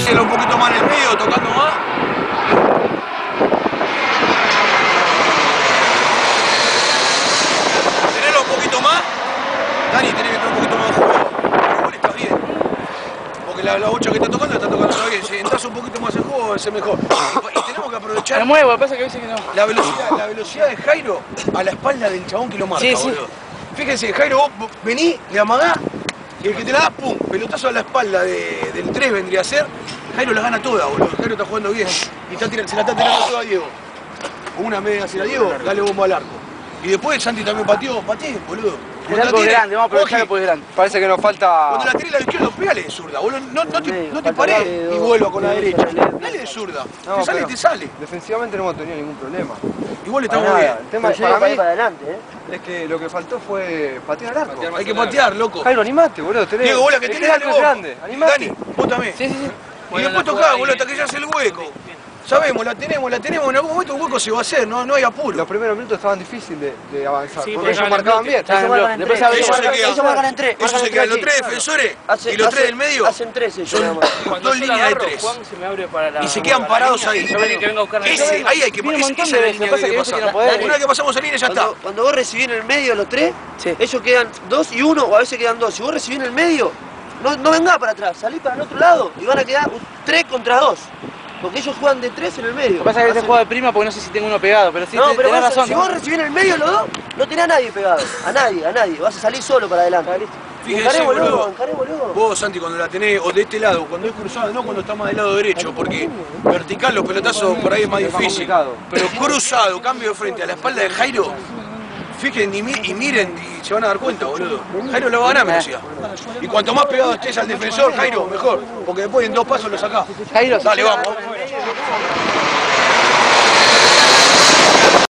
hacelo un poquito más en el medio, tocando más. Tenelo un poquito más. Dani, tenés que tener un poquito más de juego. Igual está bien. Porque la bocha que está tocando bien. Si entras un poquito más en juego, va a ser mejor. Y tenemos que aprovechar. Me muevo, pasa que a veces que no. La velocidad de Jairo a la espalda del chabón que lo marca, boludo. Fíjense, Jairo, vos venís, le amagás, y el que te la das, pum, pelotazo a la espalda del 3 vendría a ser. Jairo la gana toda, boludo. Jairo está jugando bien. Y se la está tirando toda a Diego. Una media hacia Diego, dale bomba al arco. Y después Santi también pateé, boludo. El arco es grande, vamos a aprovechar el grande. Parece que nos falta... Cuando la tiré a la izquierda, pégale de zurda, boludo. No te pares y vuelva con la derecha. Dale de zurda. No, te sale y te sale. Defensivamente no hemos tenido ningún problema. Igual estamos bien. El tema para mí es que lo que faltó fue patear al arco. Hay que patear, loco. Jairo, animate, boludo. Diego, bola que tenés, dale vos. Animate. Dani, vos también. Sí. Y después tocá, boludo, hasta que ya hace el hueco. Sabemos, la tenemos, en algún momento un hueco se va a hacer, no hay apuro. Los primeros minutos estaban difíciles de avanzar, Sí, porque ellos marcaban bien. Ellos marcan en 3. Ellos se quedan los 3 defensores y los 3 del medio. Hacen 3 ellos. Son 2 líneas de 3. Y se quedan parados ahí. Ahí hay que pasar. Esa línea que hay que pasar. Una vez que pasamos esa línea ya está. Cuando vos recibís en el medio los 3, ellos quedan 2 y 1, o a veces quedan 2. Si vos recibís en el medio, no vengás para atrás, salís para el otro lado y van a quedar 3 contra 2. Porque ellos juegan de 3 en el medio. Lo que pasa es que a veces juega de prima porque no sé si tengo uno pegado, pero sí, pero tenés razón. Si vos recibís en el medio los dos, no tenés a nadie pegado. A nadie. Vas a salir solo para adelante. Fíjense, boludo. Boludo. Vos, Santi, cuando la tenés, o de este lado, cuando es cruzado, no cuando está más del lado derecho, porque vertical los pelotazos por ahí es más difícil. Pero cruzado, cambio de frente a la espalda de Jairo, fíjense y miren y se van a dar cuenta, boludo. Jairo lo va a ganar velocidad. Y cuanto más pegado estés al defensor, Jairo, mejor. Porque después en 2 pasos lo sacás. Jairo, dale, vamos.